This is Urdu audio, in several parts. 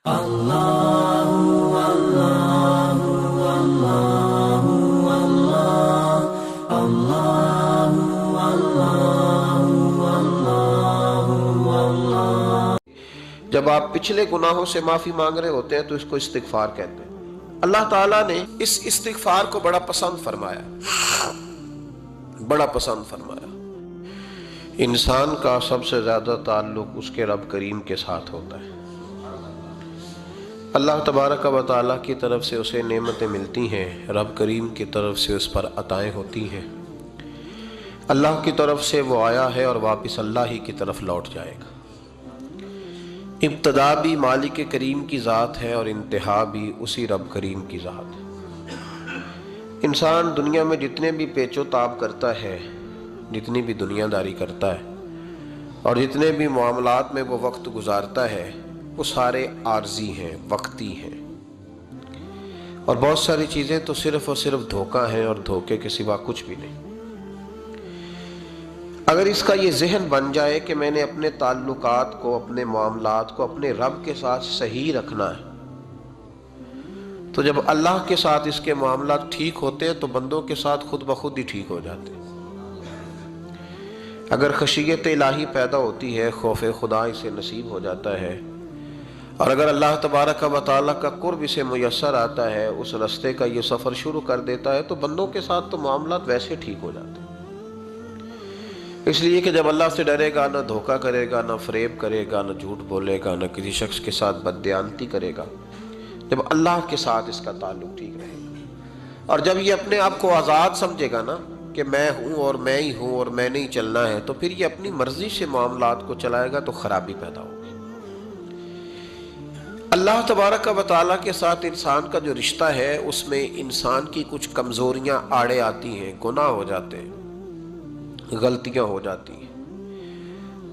جب آپ پچھلے گناہوں سے معافی مانگ رہے ہوتے ہیں تو اس کو استغفار کہتے ہیں۔ اللہ تعالیٰ نے اس استغفار کو بڑا پسند فرمایا، بڑا پسند فرمایا۔ انسان کا سب سے زیادہ تعلق اس کے رب کریم کے ساتھ ہوتا ہے۔ اللہ تبارک و تعالیٰ کی طرف سے اسے نعمتیں ملتی ہیں، رب کریم کی طرف سے اس پر عطائیں ہوتی ہیں۔ اللہ کی طرف سے وہ آیا ہے اور واپس اللہ ہی کی طرف لوٹ جائے گا۔ ابتدا بھی مالک کریم کی ذات ہے اور انتہا بھی اسی رب کریم کی ذات ہے۔ انسان دنیا میں جتنے بھی پیچ و تاب کرتا ہے، جتنی بھی دنیا داری کرتا ہے اور جتنے بھی معاملات میں وہ وقت گزارتا ہے، وہ سارے عارضی ہیں، وقتی ہیں، اور بہت ساری چیزیں تو صرف اور صرف دھوکہ ہیں اور دھوکے کے سوا کچھ بھی نہیں۔ اگر اس کا یہ ذہن بن جائے کہ میں نے اپنے تعلقات کو، اپنے معاملات کو اپنے رب کے ساتھ صحیح رکھنا ہے، تو جب اللہ کے ساتھ اس کے معاملات ٹھیک ہوتے ہیں تو بندوں کے ساتھ خود بخود ہی ٹھیک ہو جاتے ہیں۔ اگر خشیت الہی پیدا ہوتی ہے، خوف خدا اسے نصیب ہو جاتا ہے، اور اگر اللہ تبارک و تعالیٰ کا قرب اسے میسر آتا ہے، اس راستے کا یہ سفر شروع کر دیتا ہے، تو بندوں کے ساتھ تو معاملات ویسے ٹھیک ہو جاتے ہیں۔ اس لیے کہ جب اللہ سے ڈرے گا، نہ دھوکہ کرے گا، نہ فریب کرے گا، نہ جھوٹ بولے گا، نہ کسی شخص کے ساتھ بددیانتی کرے گا، جب اللہ کے ساتھ اس کا تعلق ٹھیک رہے گا، اور جب یہ اپنے آپ کو آزاد سمجھے گا نا کہ میں ہوں اور میں ہی ہوں اور میں نہیں چلنا ہے، تو پھر یہ اپنی مرضی سے معاملات کو چلائے گا تو خرابی پیدا ہوگی۔ اللہ تبارک و تعالیٰ کے ساتھ انسان کا جو رشتہ ہے، اس میں انسان کی کچھ کمزوریاں آڑے آتی ہیں، گناہ ہو جاتے ہیں، غلطیاں ہو جاتی ہیں۔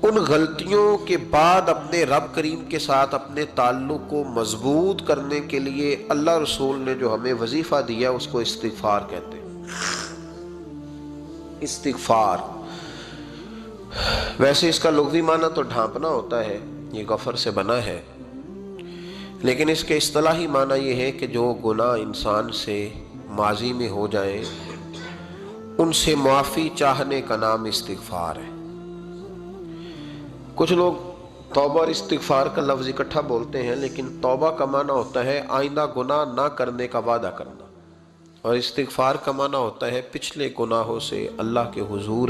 ان غلطیوں کے بعد اپنے رب کریم کے ساتھ اپنے تعلق کو مضبوط کرنے کے لیے اللہ رسول نے جو ہمیں وظیفہ دیا اس کو استغفار کہتے ہیں۔ استغفار ویسے اس کا لغوی معنی تو ڈھانپنا ہوتا ہے، یہ غفر سے بنا ہے، لیکن اس کے اصطلاحی معنی یہ ہے کہ جو گناہ انسان سے ماضی میں ہو جائیں ان سے معافی چاہنے کا نام استغفار ہے۔ کچھ لوگ توبہ اور استغفار کا لفظ اکٹھا بولتے ہیں، لیکن توبہ کا معنی ہوتا ہے آئندہ گناہ نہ کرنے کا وعدہ کرنا، اور استغفار کا معنی ہوتا ہے پچھلے گناہوں سے اللہ کے حضور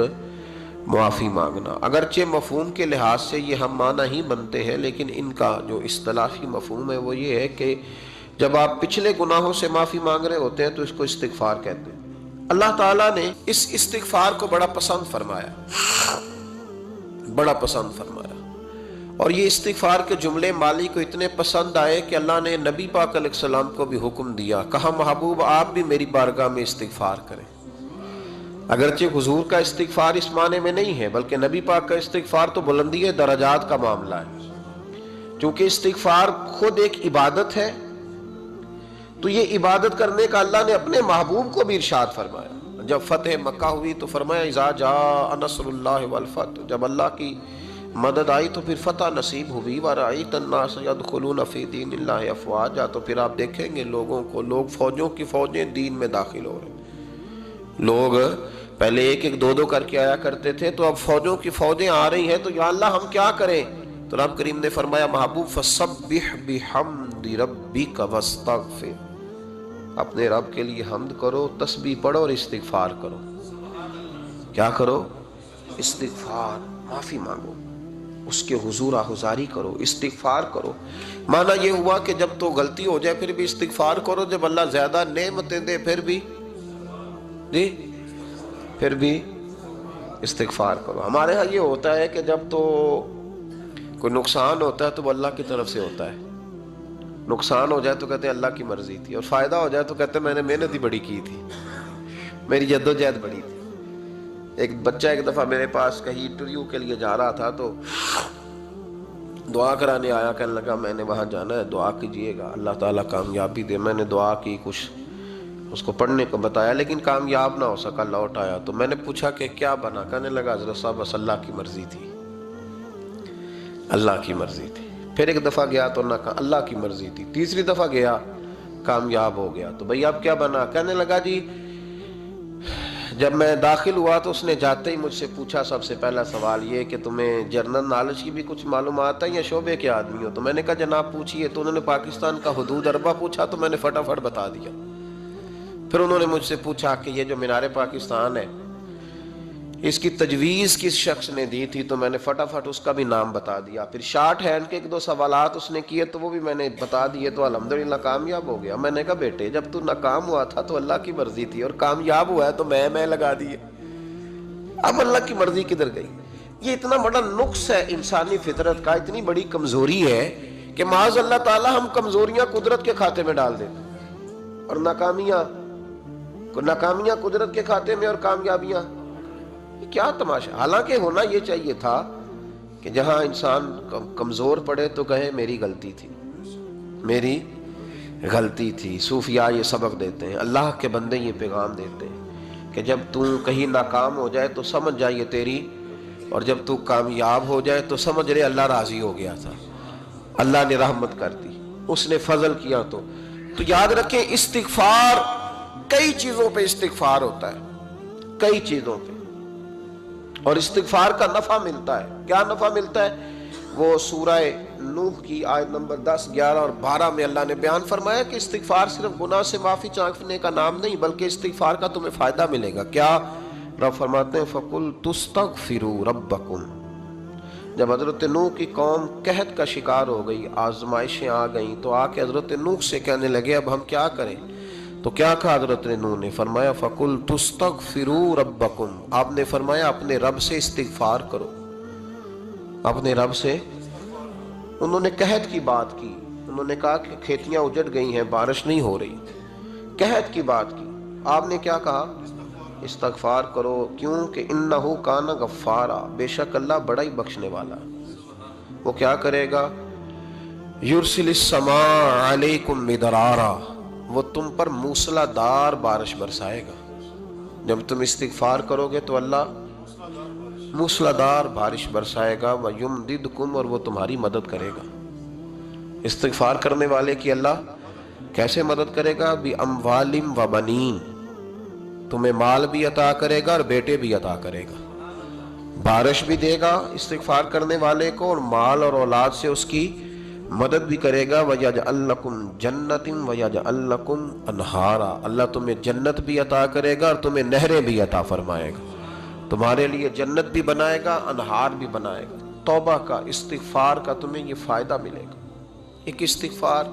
معافی مانگنا۔ اگرچہ مفہوم کے لحاظ سے یہ ہم معنی ہی بنتے ہیں، لیکن ان کا جو اصطلاحی مفہوم ہے وہ یہ ہے کہ جب آپ پچھلے گناہوں سے معافی مانگ رہے ہوتے ہیں تو اس کو استغفار کہتے ہیں۔ اللہ تعالیٰ نے اس استغفار کو بڑا پسند فرمایا، بڑا پسند فرمایا، اور یہ استغفار کے جملے مالی کو اتنے پسند آئے کہ اللہ نے نبی پاک علیہ السلام کو بھی حکم دیا، کہا محبوب آپ بھی میری بارگاہ میں استغفار کریں۔ اگرچہ حضور کا استغفار اس معنی میں نہیں ہے، بلکہ نبی پاک کا استغفار تو بلندی درجات کا معاملہ ہے۔ چونکہ استغفار خود ایک عبادت ہے، تو یہ عبادت کرنے کا اللہ نے اپنے محبوب کو بھی ارشاد فرمایا۔ جب فتح مکہ ہوئی تو فرمایا اذا جاء نصر اللہ والفتح، جب اللہ کی مدد آئی تو پھر فتح نصیب ہوئی، وَرَأَيْتَ النَّاسَ يَدْخُلُونَ فِي دِينِ اللَّهِ أَفْوَاجًا، تو پھر آپ دیکھیں گے لوگوں کو، لوگ فوجوں کی فوجیں دین میں داخل ہو رہے ہیں۔ لوگ پہلے ایک ایک دو دو کر کے آیا کرتے تھے، تو اب فوجوں کی فوجیں آ رہی ہیں، تو یا اللہ ہم کیا کریں؟ تو رب کریم نے فرمایا محبوب فَسَبِّحْ بِحَمْدِ رَبِّكَ وَاسْتَغْفِرْ، اپنے رب کے لیے حمد کرو، تسبیح پڑھو اور استغفار کرو۔ کیا کرو؟ استغفار، معافی مانگو، اس کے حضور آہذاری کرو، استغفار کرو۔ معنی یہ ہوا کہ جب تو غلطی ہو جائے پھر بھی استغفار کرو، جب اللہ زیادہ نعمتیں دے پھر بھی پھر بھی استغفار کرو۔ ہمارے ہاں یہ ہوتا ہے کہ جب تو کوئی نقصان ہوتا ہے تو وہ اللہ کی طرف سے ہوتا ہے، نقصان ہو جائے تو کہتے ہیں اللہ کی مرضی تھی، اور فائدہ ہو جائے تو کہتے ہیں میں نے محنت ہی بڑی کی تھی، میری جدوجہد بڑی تھی۔ ایک بچہ ایک دفعہ میرے پاس کہیں انٹرویو کے لیے جا رہا تھا، تو دعا کرانے آیا، کہنے لگا میں نے وہاں جانا ہے، دعا کیجئے گا اللہ تعالیٰ کامیابی دے۔ میں نے دعا کی، کچھ اس کو پڑھنے کو بتایا، لیکن کامیاب نہ ہو سکا، لوٹ آیا۔ تو میں نے پوچھا کہ کیا بنا؟ کہنے لگا حضرت صاحب بس اللہ کی مرضی تھی، اللہ کی مرضی تھی۔ پھر ایک دفعہ گیا تو اللہ کی مرضی تھی، تیسری دفعہ گیا کامیاب ہو گیا۔ تو بھئی اب کیا بنا؟ کہنے لگا جی جب میں داخل ہوا تو اس نے جاتے ہی مجھ سے پوچھا سب سے پہلا سوال یہ کہ تمہیں جنرل نالج کی بھی کچھ معلومات ہے یا شعبے کے آدمی ہو؟ تو میں نے کہا جناب پوچھئے۔ تو انہوں نے پاکستان کا حدود اربہ پوچھا تو میں نے فٹافٹ بتا دیا۔ پھر انہوں نے مجھ سے پوچھا کہ یہ جو مینار پاکستان ہے اس کی تجویز کس شخص نے دی تھی؟ تو میں نے فٹافٹ اس کا بھی نام بتا دیا۔ پھر شارٹ ہینڈ کے ایک دو سوالات اس نے کیے تو وہ بھی میں نے بتا دیے، تو الحمدللہ کامیاب ہو گیا۔ میں نے کہا بیٹے جب تو ناکام ہوا تھا تو اللہ کی مرضی تھی، اور کامیاب ہوا ہے تو میں لگا دیے، اب اللہ کی مرضی کدھر گئی؟ یہ اتنا بڑا نقص ہے انسانی فطرت کا، اتنی بڑی کمزوری ہے کہ معاذ اللہ تعالی ہم کمزوریاں قدرت کے کھاتے میں ڈال دیتے، اور ناکامیاں قدرت کے کھاتے میں اور کامیابیاں کیا تماشا۔ حالانکہ ہونا یہ چاہیے تھا کہ جہاں انسان کمزور پڑے تو کہے میری غلطی تھی، میری غلطی تھی۔ صوفیاء یہ سبق دیتے ہیں، اللہ کے بندے یہ پیغام دیتے ہیں کہ جب تو کہیں ناکام ہو جائے تو سمجھ جائے تیری، اور جب تو کامیاب ہو جائے تو سمجھ رہے اللہ راضی ہو گیا تھا، اللہ نے رحمت کر دی، اس نے فضل کیا۔ تو یاد رکھیں استغفار، کئی چیزوں پہ استغفار ہوتا ہے، کئی چیزوں پہ، اور استغفار کا نفع ملتا ہے۔ کیا نفع ملتا ہے؟ وہ سورہ نوح کی آیت نمبر 10، 11 اور 12 میں اللہ نے بیان فرمایا کہ استغفار صرف گناہ سے معافی چاہنے کا نام نہیں، بلکہ استغفار کا تمہیں فائدہ ملے گا۔ کیا؟ رب فرماتے ہیں فَقُلْتُ اسْتَغْفِرُوا رَبَّكُمْ۔ جب حضرت نوح کی قوم قحط کا شکار ہو گئی، آزمائشیں آ گئیں، تو آ کے حضرت نوح سے کہنے لگے اب ہم کیا کریں؟ تو کیا کہا حضرت نوح نے؟ فرمایا فَقُلْتُ اسْتَغْفِرُوا رَبَّكُمْ، آپ نے فرمایا اپنے رب سے استغفار کرو، اپنے رب سے۔ انہوں نے قحط کی بات کی، انہوں نے کہا کہ کھیتیاں اجڑ گئی ہیں، بارش نہیں ہو رہی، قحط کی بات کی۔ آپ نے کیا کہا؟ استغفار کرو، کیوں کہ انہو کان غفارا، بے شک اللہ بڑا ہی بخشنے والا ہے۔ وہ کیا کرے گا؟ یرسل السماء علیکم مدرارا، وہ تم پر موسلا دار بارش برسائے گا۔ جب تم استغفار کرو گے تو اللہ موسلا دار بارش برسائے گا، وَيُمْدِدْكُمْ، اور وہ تمہاری مدد کرے گا۔ استغفار کرنے والے کی اللہ کیسے مدد کرے گا؟ بِأَمْوَالٍ وَبَنِينَ، تمہیں مال بھی عطا کرے گا اور بیٹے بھی عطا کرے گا، بارش بھی دے گا استغفار کرنے والے کو، اور مال اور اولاد سے اس کی مدد بھی کرے گا۔ وَيَجْعَلْ لَكُمْ جَنَّةٍ وَيَجْعَلْ لَكُمْ أَنْهَارًا، اللہ تمہیں جنت بھی عطا کرے گا اور تمہیں نہریں بھی عطا فرمائے گا، تمہارے لیے جنت بھی بنائے گا، انہار بھی بنائے گا۔ توبہ کا، استغفار کا تمہیں یہ فائدہ ملے گا۔ ایک استغفار،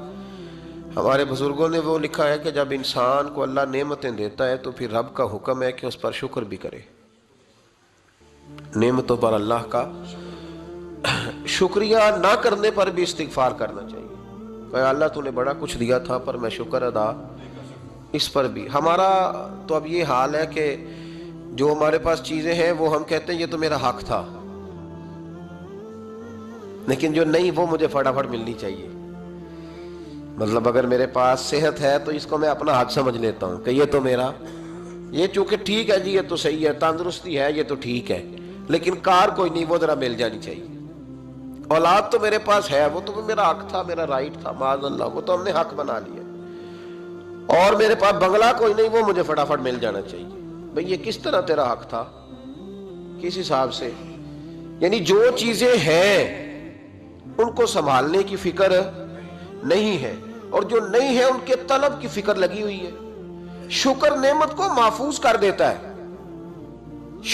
ہمارے بزرگوں نے وہ لکھا ہے کہ جب انسان کو اللہ نعمتیں دیتا ہے تو پھر رب کا حکم ہے کہ اس پر شکر بھی کرے، نعمتوں پر اللہ کا شکریہ نہ کرنے پر بھی استغفار کرنا چاہیے کہ اللہ تو نے بڑا کچھ دیا تھا پر میں شکر ادا اس پر بھی۔ ہمارا تو اب یہ حال ہے کہ جو ہمارے پاس چیزیں ہیں وہ ہم کہتے ہیں یہ تو میرا حق تھا، لیکن جو نہیں وہ مجھے فٹافٹ ملنی چاہیے۔ مطلب اگر میرے پاس صحت ہے تو اس کو میں اپنا حق سمجھ لیتا ہوں کہ یہ تو میرا، یہ چونکہ ٹھیک ہے جی، یہ تو صحیح ہے، تندرستی ہے یہ تو ٹھیک ہے، لیکن کار کوئی نہیں، وہ ذرا مل جانی چاہیے۔ اولاد تو میرے پاس ہے، وہ تو میرا حق تھا، میرا رائٹ تھا، معاذ اللہ وہ تو ہم نے حق بنا لیا۔ اور میرے پاس بنگلہ کوئی نہیں، وہ مجھے فٹافٹ مل جانا چاہیے۔ بھئی یہ کس طرح تیرا حق تھا، کس حساب سے؟ یعنی جو چیزیں ہیں ان کو سنبھالنے کی فکر نہیں ہے، اور جو نہیں ہے ان کے طلب کی فکر لگی ہوئی ہے۔ شکر نعمت کو محفوظ کر دیتا ہے،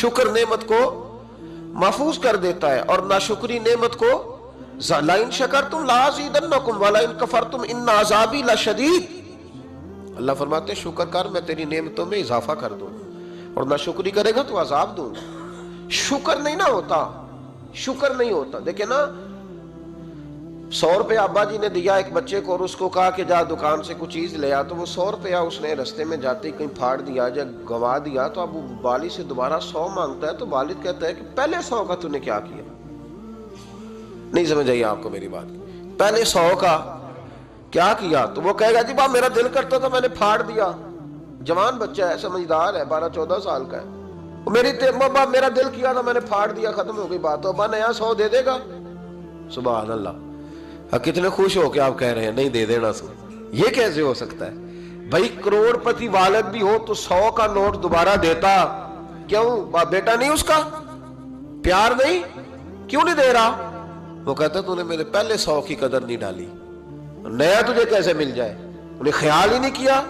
شکر نعمت کو محفوظ کر دیتا ہے، اور ناشکری نعمت کو لَئِن شَكَرْتُمْ لَأَزِيدَنَّكُمْ وَلَئِن كَفَرْتُمْ إِنَّ عَذَابِي لَشَدِيدٌ۔ اللہ فرماتے ہیں شکر کر، میں تیری نعمتوں میں اضافہ کر دوں، اور ناشکری کرے گا تو عذاب دوں گا۔ شکر نہیں نہ ہوتا، شکر نہیں ہوتا۔ دیکھیں نا، 100 روپے ابا جی نے دیا ایک بچے کو اور اس کو کہا کہ جا دکان سے کچھ چیز لے آ، تو وہ 100 روپیہ اس نے رستے میں جاتے ہی کہیں پھاڑ دیا، جب گوا دیا تو اب وہ والد سے دوبارہ 100 مانگتا ہے، تو والد کہتا ہے کہ پہلے 100 کا تو نے کیا کیا؟ نہیں سمجھ آئی آپ کو میری بات؟ پہلے 100 کا کیا کیا؟ تو وہ کہے گا جی باپ میرا دل کرتا تھا میں نے پھاڑ دیا۔ جوان بچہ ہے، سمجھدار ہے، 12-14 سال کا ہے، میرا دل کیا تھا میں نے پھاڑ دیا، ختم ہو گئی بات۔ تو ابا نیا 100 دے دے گا؟ سبحان اللہ۔ کتنے خوش ہو کہ آپ کہہ رہے ہیں نہیں دے دینا سو. یہ کیسے ہو سکتا ہے بھائی؟ کروڑ پتی والد بھی ہو تو 100 کا نوٹ دوبارہ دیتا کیوں؟ بیٹا نہیں اس کا؟ پیار نہیں؟ کیوں نہیں دے رہا؟ وہ کہتا تو نے میرے پہلے 100 کی قدر نہیں ڈالی، نیا تجھے کیسے مل جائے؟ انہیں خیال ہی نہیں کیا،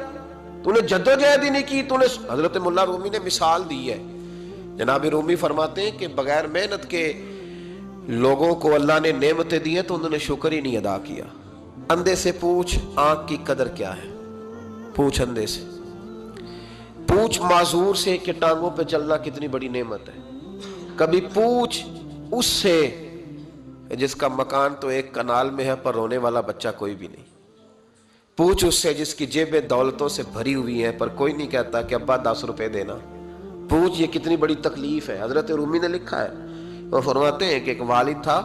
تو نے جدوجہد ہی نہیں کی. تو نے حضرت مولا رومی نے مثال دی ہے. جناب رومی فرماتے ہیں کہ بغیر محنت کے لوگوں کو اللہ نے نعمتیں دی ہیں تو انہوں نے شکر ہی نہیں ادا کیا. اندھے سے پوچھ آنکھ کی قدر کیا ہے، پوچھ اندھے سے، پوچھ معذور سے کہ ٹانگوں پہ چلنا کتنی بڑی نعمت ہے. کبھی پوچھ اس سے جس کا مکان تو ایک کنال میں ہے پر رونے والا بچہ کوئی بھی نہیں. پوچھ اس سے جس کی جیبیں دولتوں سے بھری ہوئی ہیں پر کوئی نہیں کہتا کہ ابا 10 روپے دینا. پوچھ یہ کتنی بڑی تکلیف ہے. حضرت رومی نے لکھا ہے، وہ فرماتے ہیں کہ ایک والد تھا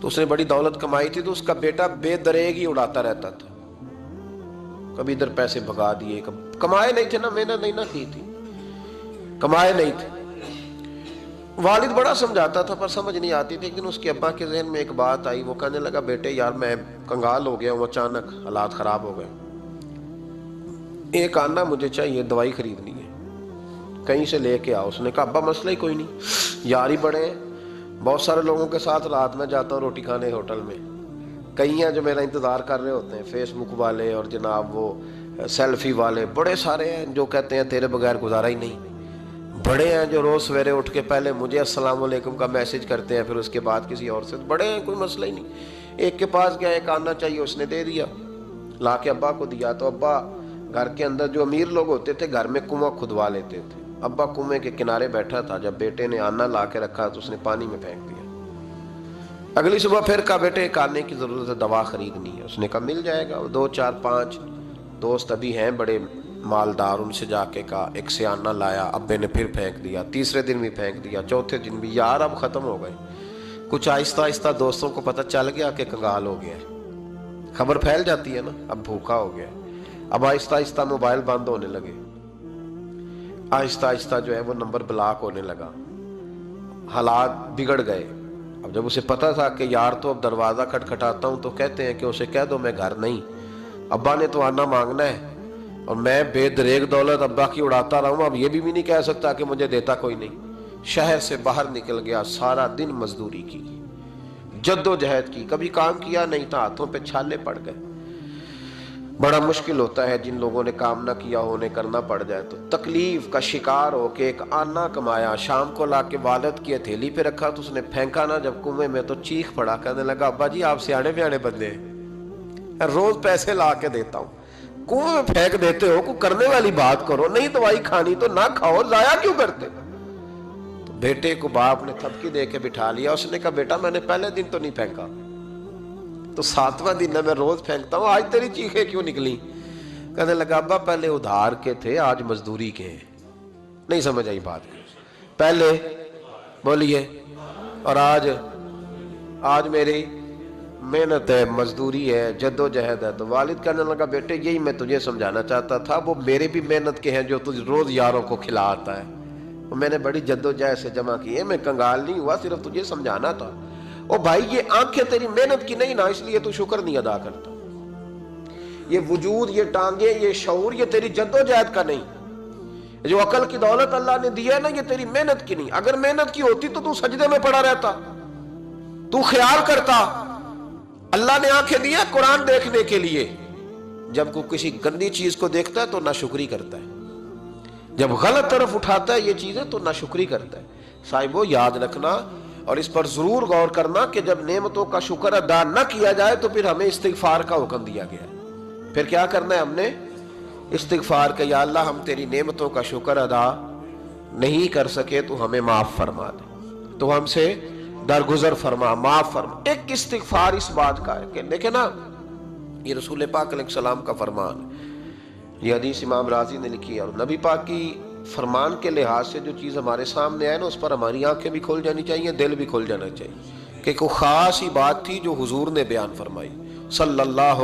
تو اس نے بڑی دولت کمائی تھی تو اس کا بیٹا بے دریغ ہی اڑاتا رہتا تھا. کبھی ادھر پیسے بھگا دیے، کمائے نہیں تھے نا، محنت نہیں نہ کی تھی، کمائے نہیں تھے. والد بڑا سمجھاتا تھا پر سمجھ نہیں آتی تھی. لیکن اس کے ابا کے ذہن میں ایک بات آئی. وہ کہنے لگا بیٹے یار میں کنگال ہو گیا ہوں، اچانک حالات خراب ہو گئے، ایک آنا مجھے چاہیے، دوائی خریدنی ہے، کہیں سے لے کے آؤ. اس نے کہا ابا مسئلہ ہی کوئی نہیں، یار ہی بڑے ہیں، بہت سارے لوگوں کے ساتھ رات میں جاتا ہوں روٹی کھانے ہوٹل میں، کئی ہیں جو میرا انتظار کر رہے ہوتے ہیں، فیس بک والے اور جناب وہ سیلفی والے بڑے سارے ہیں جو کہتے ہیں تیرے بغیر گزارا ہی نہیں. بڑے ہیں جو روز سویرے اٹھ کے پہلے مجھے السلام علیکم کا میسج کرتے ہیں، پھر اس کے بعد کسی اور سے. بڑے ہیں، کوئی مسئلہ ہی نہیں. ایک کے پاس گیا، ایک آنا چاہیے، اس نے دے دیا، لا کے ابا کو دیا. تو ابا گھر کے اندر جو امیر لوگ ہوتے تھے گھر میں کنواں کھدوا لیتے تھے. ابا کنویں کے کنارے بیٹھا تھا، جب بیٹے نے آنا لا کے رکھا تو اس نے پانی میں پھینک دیا. اگلی صبح پھر کہا بیٹے ایک آنے کی ضرورت ہے، دوا خریدنی ہے. اس نے کہا مل جائے گا. 2 4 5 دوست ابھی ہیں بڑے مالدار، ان سے جا کے کہا، ایک سے آنا لایا، ابے نے پھر پھینک دیا، تیسرے دن بھی پھینک دیا، چوتھے دن بھی. یار اب ختم ہو گئے. کچھ آہستہ آہستہ دوستوں کو پتہ چل گیا کہ کنگال ہو گیا ہے، خبر پھیل جاتی ہے نا، اب بھوکا ہو گیا ہے. اب آہستہ آہستہ موبائل بند ہونے لگے، آہستہ آہستہ جو ہے وہ نمبر بلاک ہونے لگا، حالات بگڑ گئے. اب جب اسے پتا تھا کہ یار تو اب دروازہ کھٹکھٹاتا ہوں تو کہتے ہیں کہ اسے کہہ دو میں گھر نہیں، ابا نے تو آنا مانگنا ہے اور میں بے دریغ دولت ابا کی اڑاتا رہا ہوں، اب یہ بھی نہیں کہہ سکتا کہ مجھے دیتا کوئی نہیں. شہر سے باہر نکل گیا، سارا دن مزدوری کی، جد و جہد کی، کبھی کام کیا نہیں تھا، ہاتھوں پہ چھالے پڑ گئے. بڑا مشکل ہوتا ہے جن لوگوں نے کام نہ کیا ہو، انہیں کرنا پڑ جائے تو تکلیف کا شکار ہو کے ایک آنا کمایا، شام کو لا کے والد کی ہتھیلی پہ رکھا تو اس نے پھینکا نا جب کنویں میں تو چیخ پڑا، کہنے لگا ابا جی آپ سیانے بیانے بندے ہیں، روز پیسے لا کے دیتا ہوں، کنویں میں پھینک دیتے ہو، کوئی کرنے والی بات کرو، نہیں دوائی کھانی تو نہ کھاؤ، ضائع کیوں کرتے؟ تو بیٹے کو باپ نے تھپکی دے کے بٹھا لیا. اس نے کہا بیٹا میں نے پہلے دن تو نہیں پھینکا، تو 7واں دن ہے، میں روز پھینکتا ہوں، آج تیری چیخیں کیوں نکلی؟ کہنے لگا ابا پہلے ادھار کے تھے آج مزدوری کے ہیں. نہیں سمجھ آئی بات؟ پہلے بولیے اور آج میری محنت ہے، مزدوری ہے، جد و جہد ہے. تو والد کہنے لگا بیٹے یہی میں تجھے سمجھانا چاہتا تھا، وہ میرے بھی محنت کے ہیں جو تجھ روز یاروں کو کھلا آتا ہے، میں نے بڑی جد و جہد سے جمع کی ہے، میں کنگال نہیں ہوا، صرف تجھے سمجھانا تھا. او بھائی یہ آنکھیں تیری محنت کی نہیں نا، اس لیے تو شکر نہیں ادا کرتا. یہ وجود، یہ ٹانگیں، یہ شعور، یہ تیری جد و جہد کا نہیں. جو عقل کی دولت اللہ نے دی ہے نا، یہ تیری محنت کی نہیں. اگر محنت کی ہوتی تو سجدے میں پڑا رہتا، تو خیال کرتا. اللہ نے آنکھیں دی ہیں قرآن دیکھنے کے لیے، جب کوئی کسی گندی چیز کو دیکھتا ہے تو ناشکری کرتا ہے، جب غلط طرف اٹھاتا ہے یہ چیزیں تو ناشکری کرتا ہے. صاحبو یاد رکھنا اور اس پر ضرور غور کرنا کہ جب نعمتوں کا شکر ادا نہ کیا جائے تو پھر ہمیں استغفار کا حکم دیا گیا ہے. پھر کیا کرنا ہے ہم نے؟ استغفار کہ یا اللہ ہم تیری نعمتوں کا شکر ادا نہیں کر سکے تو ہمیں معاف فرما دے، تو ہم سے درگزر فرما، معاف فرما. ایک استغفار اس بات کا ہے کہ دیکھیں نا، یہ رسول پاک علیہ السلام کا فرمان ہے، یہ حدیث امام رازی نے لکھی ہے، اور نبی پاک کی فرمان کے لحاظ سے جو چیز ہمارے سامنے آئے نا اس پر ہماری آنکھیں بھی کھل جانی چاہیے، دل بھی کھل جانا چاہیے کہ کوئی خاص ہی بات تھی جو حضور نے بیان فرمائی صلی اللہ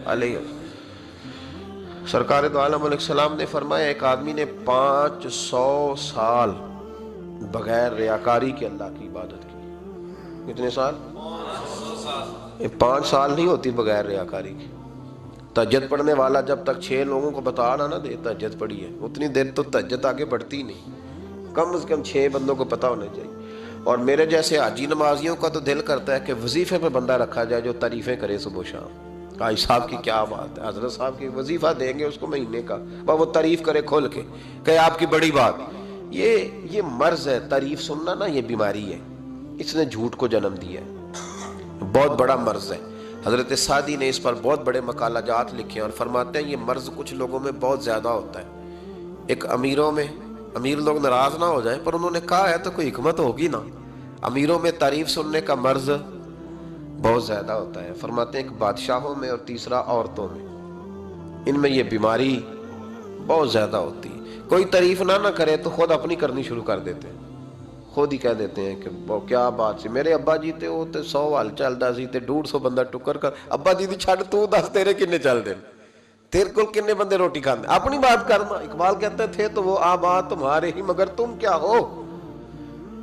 علیہ وسلم. سرکار دو عالم علیہ السلام نے فرمایا ایک آدمی نے 500 سال بغیر ریاکاری کے اللہ کی عبادت کی. کتنے سال؟ یہ 5 سال نہیں ہوتی بغیر ریاکاری کی. تہجد پڑھنے والا جب تک 6 لوگوں کو بتا رہا نہ دے تہجد پڑھی ہے، اتنی دیر تو تہجد آگے بڑھتی نہیں. کم از کم 6 بندوں کو پتہ ہونا چاہیے. اور میرے جیسے حاجی نمازیوں کا تو دل کرتا ہے کہ وظیفے پہ بندہ رکھا جائے جو تعریفیں کرے صبح و شام. حاجی صاحب کی کیا بات ہے، حضرت صاحب کی وظیفہ دیں گے اس کو مہینے کا، وہ تعریف کرے کھول کے کہ آپ کی بڑی بات. یہ مرض ہے، تعریف سننا نا، یہ بیماری ہے، اس نے جھوٹ کو جنم دیا ہے، بہت بڑا مرض ہے. حضرت سعدی نے اس پر بہت بڑے مقالہ جات لکھے ہیں اور فرماتے ہیں یہ مرض کچھ لوگوں میں بہت زیادہ ہوتا ہے. ایک امیروں میں، امیر لوگ ناراض نہ ہو جائیں پر انہوں نے کہا ہے تو کوئی حکمت ہوگی نا. امیروں میں تعریف سننے کا مرض بہت زیادہ ہوتا ہے. فرماتے ہیں ایک بادشاہوں میں اور تیسرا عورتوں میں، ان میں یہ بیماری بہت زیادہ ہوتی ہے. کوئی تعریف نہ کرے تو خود اپنی کرنی شروع کر دیتے ہیں، خود ہی کہہ دیتے ہیں کہ وہ کیا بات سی، میرے ابا جی تے وہ تے 100 حال چلدا سی تے 150 بندہ ٹکر کر. ابا جی دی چھڑ تو دس تیرے کنے چل دے، تیرے کو کنے بندے روٹی کھاندے، اپنی بات کرنا. اقبال کہتے تھے تو وہ آبا تمہارے ہی مگر تم کیا ہو،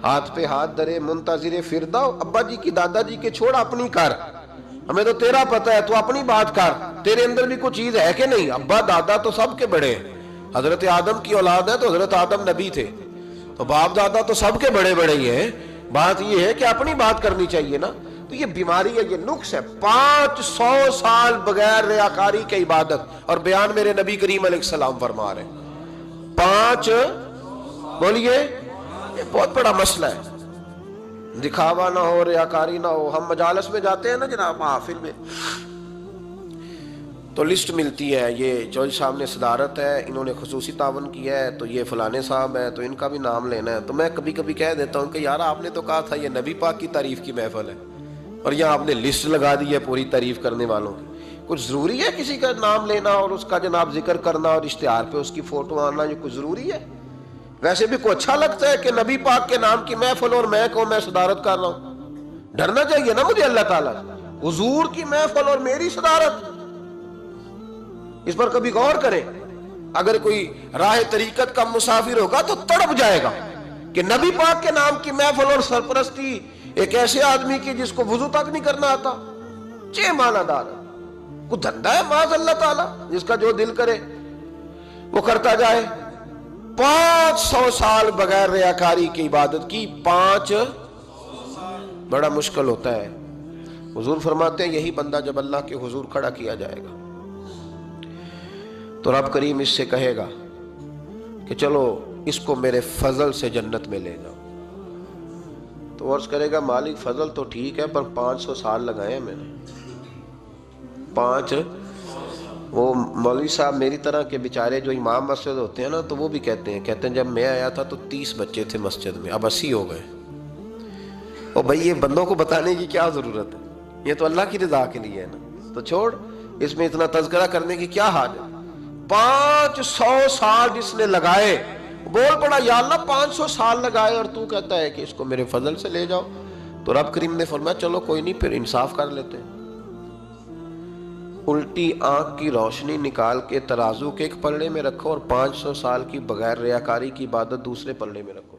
ہاتھ پہ ہاتھ درے منتظر فردہ. ابا جی کی دادا جی کے چھوڑ اپنی کر، ہمیں تو تیرا پتہ ہے، تو اپنی بات کر، تیرے اندر بھی کوئی چیز ہے کہ نہیں. ابا دادا تو سب کے بڑے ہیں، حضرت آدم کی اولاد ہے تو حضرت آدم نبی تھے، تو باپ دادا تو سب کے بڑے بڑے ہی ہیں. بات یہ ہے کہ اپنی بات کرنی چاہیے نا. تو یہ بیماری ہے، یہ نقص ہے. 500 سال بغیر ریاکاری کی عبادت، اور بیان میرے نبی کریم علیہ السلام فرما رہے ہیں 5، بولیے، یہ بہت بڑا مسئلہ ہے. دکھاوا نہ ہو، ریاکاری نہ ہو. ہم مجالس میں جاتے ہیں نا جناب، محافل میں، تو لسٹ ملتی ہے، یہ چودھری صاحب نے صدارت ہے، انہوں نے خصوصی تعاون کیا ہے، تو یہ فلانے صاحب ہے تو ان کا بھی نام لینا ہے. تو میں کبھی کبھی کہہ دیتا ہوں کہ یار آپ نے تو کہا تھا یہ نبی پاک کی تعریف کی محفل ہے، اور یہاں آپ نے لسٹ لگا دی ہے پوری تعریف کرنے والوں کی. کچھ ضروری ہے کسی کا نام لینا اور اس کا جناب ذکر کرنا اور اشتہار پہ اس کی فوٹو آنا، یہ کچھ ضروری ہے؟ ویسے بھی کوئی اچھا لگتا ہے کہ نبی پاک کے نام کی محفل اور میں کو میں صدارت کر رہا ہوں؟ ڈرنا چاہیے نا مجھے اللہ تعالیٰ، حضور کی محفل اور میری صدارت. اس پر کبھی غور کریں. اگر کوئی راہ طریقت کا مسافر ہوگا تو تڑپ جائے گا کہ نبی پاک کے نام کی محفل اور سرپرستی ایک ایسے آدمی کی جس کو وضو تک نہیں کرنا آتا. چھ معنی دار ہے، کوئی دھندا ہے معاذ اللہ تعالیٰ، جس کا جو دل کرے وہ کرتا جائے. 500 سال بغیر ریاکاری کی عبادت کی، 5 بڑا مشکل ہوتا ہے. حضور فرماتے ہیں یہی بندہ جب اللہ کے حضور کھڑا کیا جائے گا تو رب کریم اس سے کہے گا کہ چلو اس کو میرے فضل سے جنت میں لے جاؤ. تو عرض کرے گا مالک فضل تو ٹھیک ہے پر 500 سال لگائے ہیں میں نے. 5، وہ مولوی صاحب میری طرح کے بیچارے جو امام مسجد ہوتے ہیں نا، تو وہ بھی کہتے ہیں جب میں آیا تھا تو 30 بچے تھے مسجد میں، اب 80 ہو گئے. اور بھائی یہ بندوں کو بتانے کی کیا ضرورت ہے، یہ تو اللہ کی رضا کے لیے ہے نا، تو چھوڑ اس میں اتنا تذکرہ کرنے کی کیا حاجت ہے. 500 سال جس نے لگائے، بول پڑا یا اللہ 500 سال لگائے اور تو کہتا ہے کہ اس کو میرے فضل سے لے جاؤ. تو رب کریم نے فرمایا چلو کوئی نہیں، پھر انصاف کر لیتے ہیں. الٹی آنکھ کی روشنی نکال کے ترازو کے ایک پلڑے میں رکھو اور 500 سال کی بغیر ریاکاری کی عبادت دوسرے پلڑے میں رکھو.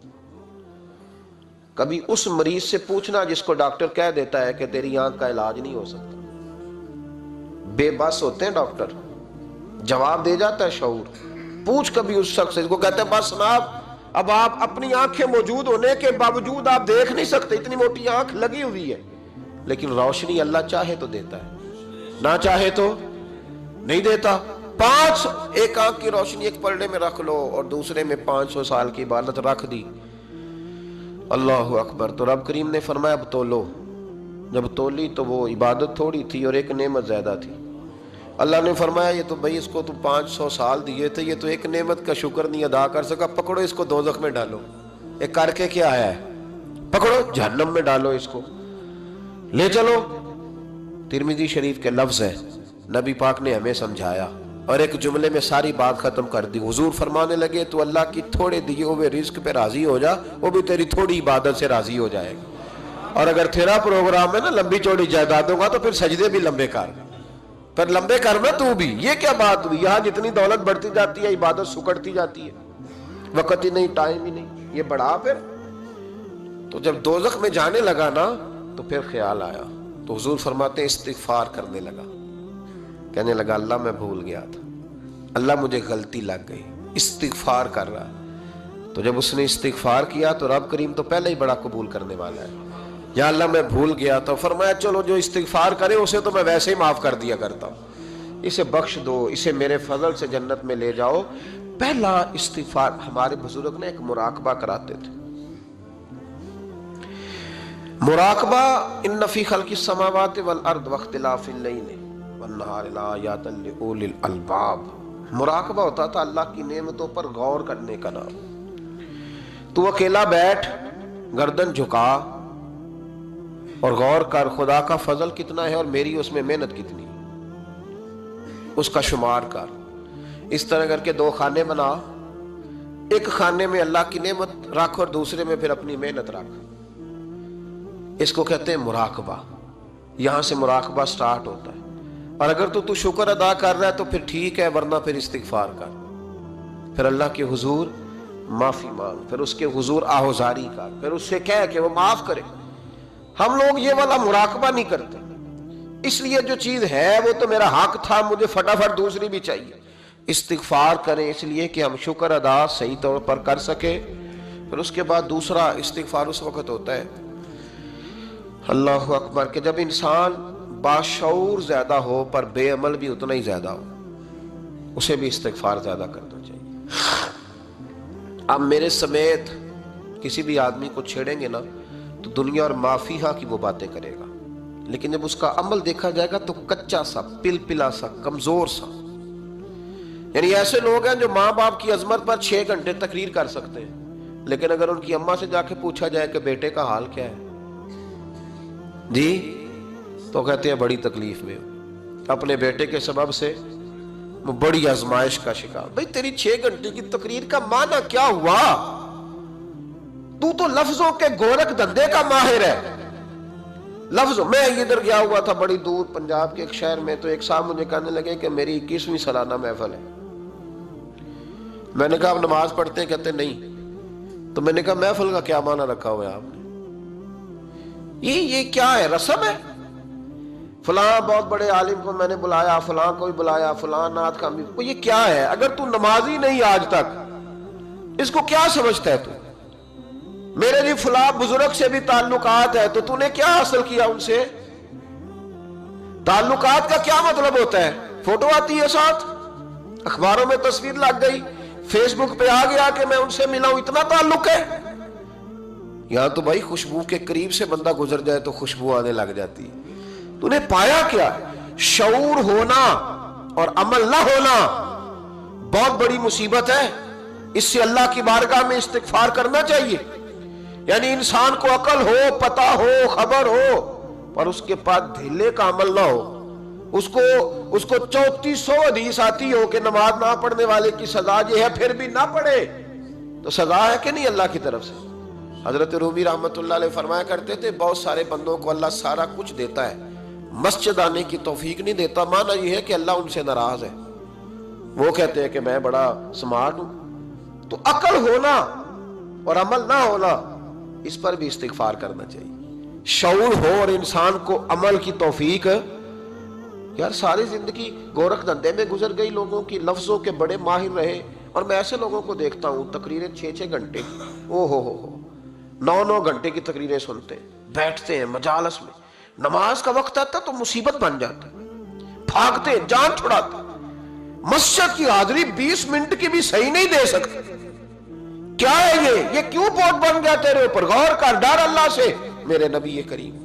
کبھی اس مریض سے پوچھنا جس کو ڈاکٹر کہہ دیتا ہے کہ تیری آنکھ کا علاج نہیں ہو سکتا. بے بس ہوتے ہیں ڈاکٹر، جواب دے جاتا ہے شعور. پوچھ کبھی اس شخص سے، کو کہتے ہیں بس جناب اب آپ اپنی آنکھیں موجود ہونے کے باوجود آپ دیکھ نہیں سکتے، اتنی موٹی آنکھ لگی ہوئی ہے، لیکن روشنی اللہ چاہے تو دیتا ہے، نہ چاہے تو نہیں دیتا. 5 ایک آنکھ کی روشنی ایک پلڑے میں رکھ لو اور دوسرے میں 500 سال کی عبادت رکھ دی. اللہ اکبر. تو رب کریم نے فرمایا اب تولو. جب تولی تو وہ عبادت تھوڑی تھی اور ایک نعمت زیادہ تھی. اللہ نے فرمایا یہ تو بھائی اس کو تو 500 سال دیے تھے، یہ تو ایک نعمت کا شکر نہیں ادا کر سکا، پکڑو اس کو دوزخ میں ڈالو. ایک کر کے کیا آیا ہے، پکڑو جہنم میں ڈالو، اس کو لے چلو. ترمذی شریف کے لفظ ہے، نبی پاک نے ہمیں سمجھایا اور ایک جملے میں ساری بات ختم کر دی. حضور فرمانے لگے تو اللہ کی تھوڑے دیے ہوئے رزق پہ راضی ہو جا، وہ بھی تیری تھوڑی عبادت سے راضی ہو جائے گا. اور اگر تیرا پروگرام ہے نا لمبی چوڑی جائیدادوں کا، تو پھر سجدے بھی لمبے کر، پھر لمبے کرنا تو بھی. یہ کیا بات ہوئی، یہاں جتنی دولت بڑھتی جاتی ہے عبادت سکڑتی جاتی ہے، وقت ہی نہیں، ٹائم ہی نہیں. یہ بڑھا پھر. تو جب دوزخ میں جانے لگا نا تو پھر خیال آیا تو حضور فرماتے ہیں استغفار کرنے لگا، کہنے لگا اللہ میں بھول گیا تھا، اللہ مجھے غلطی لگ گئی، استغفار کر رہا۔ تو جب اس نے استغفار کیا تو رب کریم تو پہلے ہی بڑا قبول کرنے والا ہے۔ یا اللہ میں بھول گیا تو فرمایا چلو جو استغفار کرے اسے تو میں ویسے ہی معاف کر دیا کرتا ہوں، اسے بخش دو، اسے میرے فضل سے جنت میں لے جاؤ۔ پہلا استغفار ہمارے بزرگ نے ایک مراقبہ کراتے تھے، مراقبہ ان فی خلق السماوات والارض واختلاف اللیل والنہار لآیات لأولی الالباب۔ مراقبہ ہوتا تھا اللہ کی نعمتوں پر غور کرنے کا نام۔ تو اکیلا بیٹھ، گردن جھکا اور غور کر خدا کا فضل کتنا ہے اور میری اس میں محنت کتنی، اس کا شمار کر۔ اس طرح کر کے دو خانے بنا، ایک خانے میں اللہ کی نعمت رکھ اور دوسرے میں پھر اپنی محنت رکھ۔ اس کو کہتے ہیں مراقبہ۔ یہاں سے مراقبہ سٹارٹ ہوتا ہے۔ اور اگر تو شکر ادا کر رہا ہے تو پھر ٹھیک ہے، ورنہ پھر استغفار کر، پھر اللہ کے حضور معافی مانگ، پھر اس کے حضور آہوزاری کر، پھر اس سے کہہ کہ وہ معاف کرے۔ ہم لوگ یہ والا مراقبہ نہیں کرتے، اس لیے جو چیز ہے وہ تو میرا حق تھا، مجھے فٹافٹ دوسری بھی چاہیے۔ استغفار کریں اس لیے کہ ہم شکر ادا صحیح طور پر کر سکے۔ پھر اس کے بعد دوسرا استغفار اس وقت ہوتا ہے اللہ اکبر کہ جب انسان باشعور زیادہ ہو پر بے عمل بھی اتنا ہی زیادہ ہو، اسے بھی استغفار زیادہ کرنا چاہیے۔ اب میرے سمیت کسی بھی آدمی کو چھیڑیں گے نا تو دنیا اور مافیہ کی وہ باتیں کرے گا، لیکن جب اس کا عمل دیکھا جائے گا تو کچا سا، پلپلا سا، کمزور سا۔ یعنی ایسے لوگ ہیں جو ماں باپ کی عظمت پر 6 گھنٹے تقریر کر سکتے ہیں، لیکن اگر ان کی اماں سے جا کے پوچھا جائے کہ بیٹے کا حال کیا ہے جی، تو کہتے ہیں بڑی تکلیف میں اپنے بیٹے کے سبب سے وہ بڑی آزمائش کا شکار۔ بھئی تیری 6 گھنٹے کی تقریر کا معنی کیا ہوا؟ تو لفظوں کے گورکھ دھندے کا ماہر ہے۔ لفظوں میں ادھر گیا ہوا تھا بڑی دور پنجاب کے ایک شہر میں، تو ایک صاحب مجھے کہنے لگے کہ میری 21ویں سالانہ محفل ہے۔ میں نے کہا آپ نماز پڑھتے ہیں؟ کہتے نہیں۔ تو میں نے کہا محفل کا کیا معنی رکھا ہوا ہے آپ نے؟ یہ کیا ہے؟ رسم ہے؟ فلاں بہت بڑے عالم کو میں نے بلایا، فلاں کو بھی بلایا، فلاں نعت کا بھی۔ یہ کیا ہے؟ اگر تو نمازی نہیں آج تک، اس کو کیا سمجھتا ہے تو؟ میرے بھی فلاں بزرگ سے بھی تعلقات ہے، تو نے کیا حاصل کیا ان سے؟ تعلقات کا کیا مطلب ہوتا ہے؟ فوٹو آتی ہے ساتھ، اخباروں میں تصویر لگ گئی، فیس بک پہ آ گیا کہ میں ان سے ملا ہوں، اتنا تعلق ہے؟ یہاں تو بھائی خوشبو کے قریب سے بندہ گزر جائے تو خوشبو آنے لگ جاتی ہے۔ تو نے پایا کیا؟ شعور ہونا اور عمل نہ ہونا بہت بڑی مصیبت ہے۔ اس سے اللہ کی بارگاہ میں استغفار کرنا چاہیے۔ یعنی انسان کو عقل ہو، پتہ ہو، خبر ہو، پر اس کے پاس دھیلے کا عمل نہ ہو۔ اس کو 3400 حدیث آتی ہو کہ نماز نہ پڑھنے والے کی سزا یہ ہے، پھر بھی نہ پڑھے تو سزا ہے کہ نہیں اللہ کی طرف سے؟ حضرت رومی رحمت اللہ علیہ فرمایا کرتے تھے بہت سارے بندوں کو اللہ سارا کچھ دیتا ہے، مسجد آنے کی توفیق نہیں دیتا۔ معنی یہ ہے کہ اللہ ان سے ناراض ہے۔ وہ کہتے ہیں کہ میں بڑا سمارٹ ہوں۔ تو عقل ہونا اور عمل نہ ہونا، اس پر بھی استغفار کرنا چاہیے۔ شعور ہو اور انسان کو عمل کی توفیق۔ یار ساری زندگی گورکھ دھندے میں گزر گئی لوگوں کی، لفظوں کے بڑے ماہر رہے، اور میں ایسے لوگوں کو دیکھتا ہوں تقریریں 6 گھنٹے کی، او ہو 9 گھنٹے کی تقریریں سنتے ہیں، بیٹھتے ہیں مجالس میں، نماز کا وقت آتا تو مصیبت بن جاتا، بھاگتے ہیں، جان چھڑاتے، مسجد کی حاضری 20 منٹ کی بھی صحیح نہیں دے سکتے۔ کیا ہے یہ کیوں بہت بن گیا تیرے اوپر؟ غور کر، ڈر اللہ سے۔ میرے نبی کریم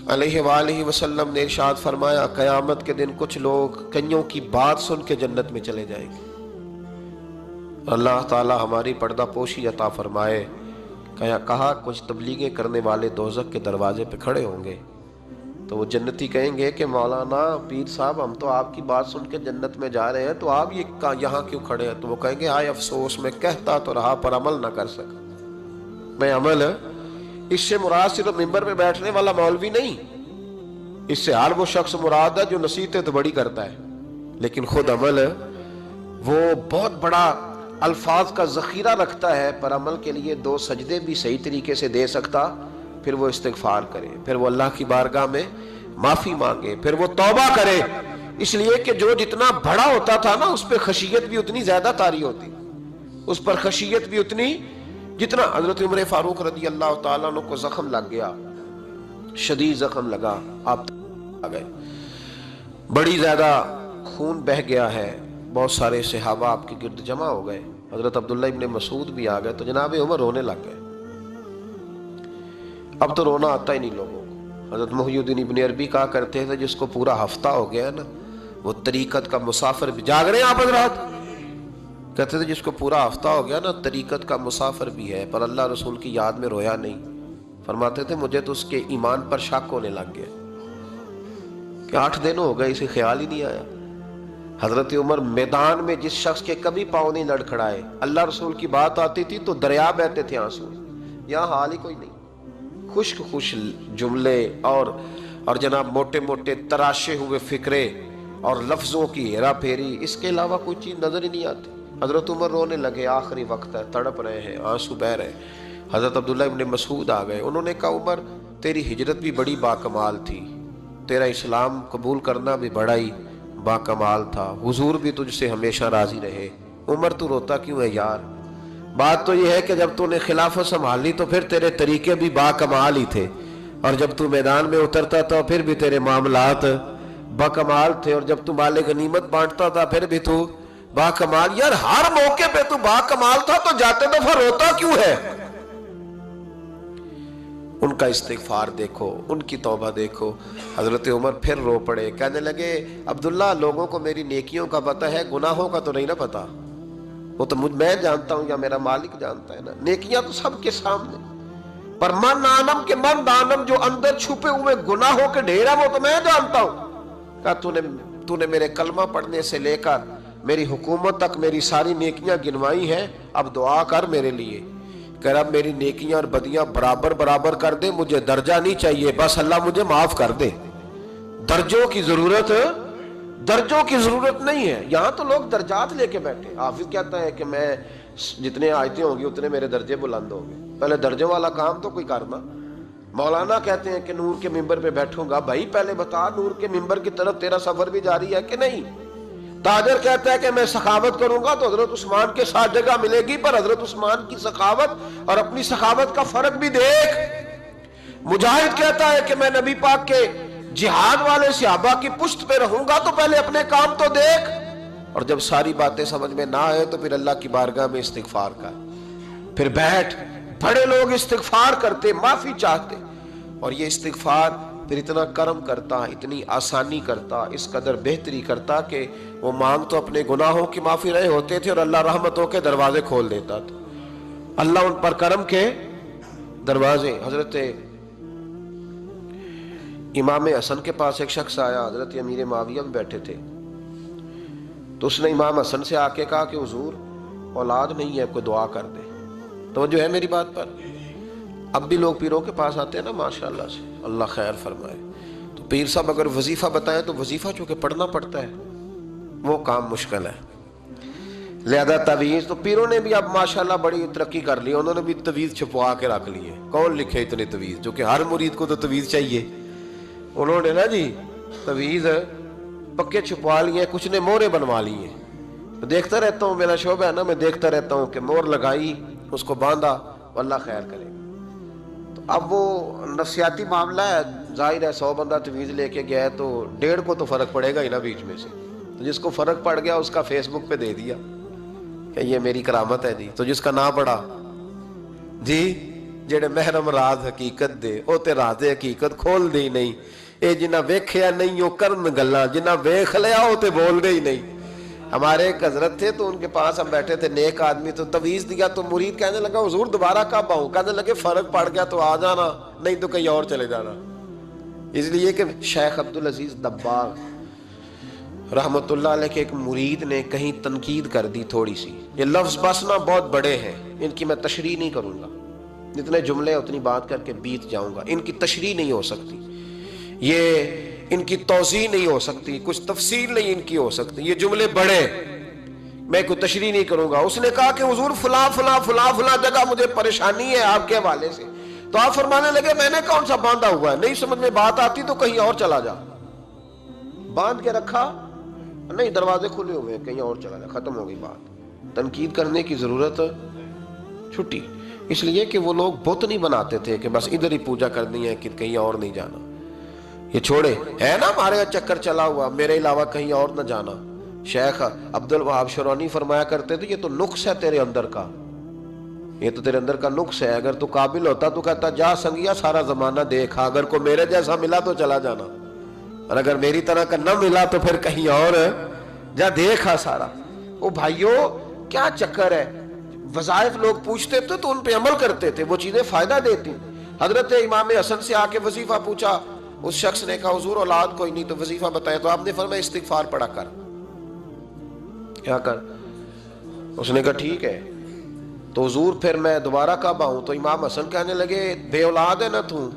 علیہ وآلہ وسلم نے ارشاد فرمایا قیامت کے دن کچھ لوگ کئیوں کی بات سن کے جنت میں چلے جائیں گے۔ اللہ تعالی ہماری پردہ پوشی عطا فرمائے۔ کہا کچھ تبلیغیں کرنے والے دوزخ کے دروازے پہ کھڑے ہوں گے تو وہ جنتی کہیں گے کہ مولانا پیر صاحب ہم تو آپ کی بات سن کے جنت میں جا رہے ہیں، تو آپ یہاں کیوں کھڑے ہیں؟ تو وہ کہیں گے ہائے افسوس، میں کہتا تو رہا پر عمل نہ کر سکا۔ میں عمل، اس سے مراد صرف ممبر پہ بیٹھنے والا مولوی نہیں، اس سے ہر وہ شخص مراد ہے جو نصیحتیں تو بڑی کرتا ہے لیکن خود عمل وہ بہت بڑا الفاظ کا ذخیرہ رکھتا ہے، پر عمل کے لیے 2 سجدے بھی صحیح طریقے سے دے سکتا، پھر وہ استغفار کرے، پھر وہ اللہ کی بارگاہ میں معافی مانگے، پھر وہ توبہ کرے، اس لیے کہ جو جتنا بڑا ہوتا تھا نا اس پہ خشیت بھی اتنی زیادہ طاری ہوتی، اس پر خشیت بھی اتنی، جتنا حضرت عمر فاروق رضی اللہ تعالیٰ عنہ کو زخم لگ گیا، شدید زخم لگا، آپ آ گئے، بڑی زیادہ خون بہ گیا ہے، بہت سارے صحابہ آپ کے گرد جمع ہو گئے، حضرت عبداللہ ابن مسعود بھی آ گئے، تو جناب عمر رونے لگ گئے، اب تو رونا آتا ہی نہیں لوگوں کو۔ حضرت محی الدین ابن عربی کہا کرتے تھے جس کو پورا ہفتہ ہو گیا نا وہ طریقت کا مسافر بھی، جاگ رہے ہیں آپ حضرات، کہتے تھے جس کو پورا ہفتہ ہو گیا نا طریقت کا مسافر بھی ہے پر اللہ رسول کی یاد میں رویا نہیں۔ فرماتے تھے مجھے تو اس کے ایمان پر شک ہونے لگ گیا کہ 8 دن ہو گئے اسے خیال ہی نہیں آیا۔ حضرت عمر میدان میں جس شخص کے کبھی پاؤں نہیں لڑکھڑائے، اللہ رسول کی بات آتی تھی تو دریا بہتے تھے آنسو، یہاں حال ہی کوئی نہیں، خشک جملے اور جناب موٹے موٹے تراشے ہوئے فکرے اور لفظوں کی ہیرا پھیری، اس کے علاوہ کوئی چیز نظر ہی نہیں آتی۔ حضرت عمر رونے لگے، آخری وقت ہے، تڑپ رہے ہیں، آنسو بہ رہے ہیں۔ حضرت عبداللہ ابن مسعود آ گئے، انہوں نے کہا عمر تیری ہجرت بھی بڑی باکمال تھی، تیرا اسلام قبول کرنا بھی بڑا ہی باکمال تھا، حضور بھی تجھ سے ہمیشہ راضی رہے۔ عمر تو روتا کیوں ہے یار؟ بات تو یہ ہے کہ جب تو نے خلافت سنبھالی تو پھر تیرے طریقے بھی باکمال ہی تھے، اور جب تو میدان میں اترتا تھا پھر بھی تیرے معاملات باکمال تھے، اور جب تو مال غنیمت بانٹتا تھا پھر بھی تو باکمال، یار ہر موقع پہ تو باکمال تھا تو جاتے دفعہ روتا کیوں ہے؟ ان کا استغفار دیکھو، ان کی توبہ دیکھو۔ حضرت عمر پھر رو پڑے، کہنے لگے عبداللہ لوگوں کو میری نیکیوں کا پتہ ہے، گناہوں کا تو نہیں نا پتہ، وہ تو میں جانتا ہوں یا میرا مالک جانتا ہے نا، نیکیاں تو سب کے سامنے، پر من آنم کے من دانم، جو اندر چھپے ہوئے گناہوں کے ڈھیر ہے وہ تو میں جانتا ہوں۔ کہا تو نے میرے کلمہ پڑھنے سے لے کر میری حکومت تک میری ساری نیکیاں گنوائی ہیں، اب دعا کر میرے لیے، کہ رب میری نیکیاں اور بدیاں برابر برابر کر دے، مجھے درجہ نہیں چاہیے، بس اللہ مجھے معاف کر دے، درجوں کی ضرورت نہیں ہے۔ یہاں تو لوگ درجات لے کے بیٹھے، حافظ کہتا ہے کہ میں جتنے آیتیں ہوں گی اتنے میرے درجے بلند ہوں گے، پہلے درجوں والا کام تو کوئی کرنا۔ مولانا کہتے ہیں کہ نور کے ممبر پہ بیٹھوں گا، بھائی پہلے بتا نور کے ممبر کی طرف تیرا سفر بھی جاری ہے کہ نہیں؟ تاجر کہتا ہے کہ میں سخاوت کروں گا تو حضرت عثمان کے ساتھ جگہ ملے گی، پر حضرت عثمان کی سخاوت اور اپنی سخاوت کا فرق بھی دیکھ۔ مجاہد کہتا ہے کہ میں نبی پاک کے جہاد والے صحابہ کی پشت پہ رہوں گا تو پہلے اپنے کام تو دیکھ، اور جب ساری باتیں سمجھ میں نہ آئے تو پھر اللہ کی بارگاہ میں استغفار کر، پھر بیٹھ۔ بڑے لوگ استغفار کرتے، معافی چاہتے، اور یہ استغفار پھر اتنا کرم کرتا، اتنی آسانی کرتا، اس قدر بہتری کرتا کہ وہ مانگ تو اپنے گناہوں کی معافی رہے ہوتے تھے اور اللہ رحمتوں کے دروازے کھول دیتا تھا، اللہ ان پر کرم کے دروازے۔ حضرت امام حسن کے پاس ایک شخص آیا، حضرت امیر معاویہ بھی بیٹھے تھے، تو اس نے امام حسن سے آ کے کہا کہ حضور اولاد نہیں ہے، کوئی دعا کر دے۔ توجہ ہے میری بات پر؟ اب بھی لوگ پیروں کے پاس آتے ہیں نا ماشاءاللہ سے، اللہ خیر فرمائے، تو پیر صاحب اگر وظیفہ بتائیں تو وظیفہ چونکہ پڑھنا پڑتا ہے وہ کام مشکل ہے، لہذا تعویذ تو پیروں نے بھی اب ماشاءاللہ بڑی ترقی کر لی، انہوں نے بھی تعویذ چھپوا کے رکھ لی ہے، کون لکھے اتنے تعویذ، جو کہ ہر مرید کو تو تعویذ چاہیے، انہوں نے نا جی تعویذ پکے چھپوا لیے، کچھ نے مورے بنوا لی ہیں، دیکھتا رہتا ہوں، میرا شعبہ ہے نا، میں دیکھتا رہتا ہوں کہ مور لگائی، اس کو باندھا، اللہ خیر کرے۔ تو اب وہ نفسیاتی معاملہ ہے، ظاہر ہے 100 بندہ تعویذ لے کے گیا ہے تو 1.5 کو تو فرق پڑے گا ہی نا بیچ میں سے، تو جس کو فرق پڑ گیا اس کا فیس بک پہ دے دیا کہ یہ میری کرامت ہے جی، تو جس کا نہ پڑا جی جڑے محرم راز حقیقت دے او تے راز حقیقت کھول دے ہی نہیں، اے جنہ ویکھیا نہیں او کرن گلاں، جنہ ویکھ لیا او تے بول دے ہی نہیں۔ ہمارے ایک حضرت تھے تو ان کے پاس ہم بیٹھے تھے، نیک آدمی، تو تعویذ دیا تو مرید کہنے لگا حضور دوبارہ کب آؤں؟ کہنے لگے فرق پڑ گیا تو آ جانا، نہیں تو کہیں اور چلے جانا۔ اس لیے کہ شیخ عبدالعزیز دباغ رحمت اللہ علیہ کے ایک مرید نے کہیں تنقید کر دی تھوڑی سی، یہ لفظ بس نا بہت بڑے ہیں، ان کی میں تشریح نہیں کروں گا، جتنے جملے اتنی بات کر کے بیت جاؤں گا، ان کی تشریح نہیں ہو سکتی، یہ ان کی توضیح نہیں ہو سکتی، کچھ تفصیل نہیں ان کی ہو سکتی، یہ جملے بڑے، میں کوئی تشریح نہیں کروں گا۔ اس نے کہا کہ حضور فلاں فلاں فلاں فلاں جگہ مجھے پریشانی ہے آپ کے حوالے سے، تو آپ فرمانے لگے میں نے کون سا باندھا ہوا ہے، نہیں سمجھ میں بات آتی تو کہیں اور چلا جا. باندھ کے رکھا، نہیں دروازے کھلے ہوئے ہیں کہیں اور چلا جا، ختم ہو گئی بات. تنقید کرنے کی ضرورت چھٹی. اس لیے کہ وہ لوگ بت نہیں بناتے تھے کہ بس ادھر ہی پوجا کرنی ہے کہ کہیں اور نہیں جانا. یہ چھوڑے ہے نا ہمارے چکر چلا ہوا، میرے علاوہ کہیں اور نہ جانا. شیخ عبد الوہاب شرونی فرمایا کرتے تھے یہ تو نقص ہے تیرے اندر کا، یہ تو تیرے اندر کا نقص ہے. اگر تو قابل ہوتا تو کہتا جا سنگیا سارا زمانہ دیکھا، اگر کوئی میرے جیسا ملا تو چلا جانا، اور اگر میری طرح کا نہ ملا تو پھر کہیں اور جا دیکھا سارا. وہ بھائیوں کیا چکر ہے، وظائف لوگ پوچھتے تھے تو ان پہ عمل کرتے تھے، وہ چیزیں فائدہ دیتی. حضرت امام حسن سے آ کے وظیفہ پوچھا، اس شخص نے کہا حضور اولاد کوئی نہیں تو وظیفہ بتائے، تو آپ نے فرمایا استغفار پڑھا کر. کیا کر؟ اس نے کہا ٹھیک ہے. تو حضور پھر میں دوبارہ کب آؤں؟ تو امام حسن کہنے لگے بے اولاد ہے نا تو،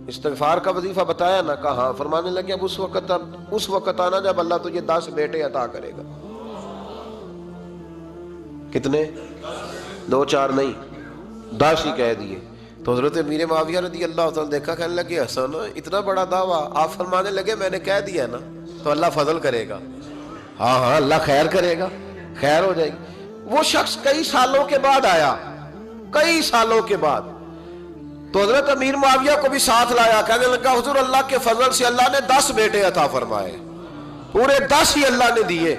استغفار کا وظیفہ بتایا نا؟ کہا ہاں. فرمانے لگے اب اس وقت آنا جب اللہ تجھے 10 بیٹے عطا کرے گا. کتنے؟ 2 4 نہیں، 10 ہی کہہ دیے. تو حضرت امیر معاویہ رضی اللہ تعالیٰ دیکھا، کہنے لگے حسن اتنا بڑا دعویٰ. آپ فرمانے لگے میں نے کہہ دیا نا تو اللہ فضل کرے گا. ہاں ہاں اللہ خیر کرے گا، خیر ہو جائے گی. وہ شخص کئی سالوں کے بعد آیا، کئی سالوں کے بعد. تو حضرت امیر معاویہ کو بھی ساتھ لایا، کہنے لگا حضور اللہ کے فضل سے اللہ نے 10 بیٹے عطا فرمائے، پورے 10 ہی اللہ نے دیے.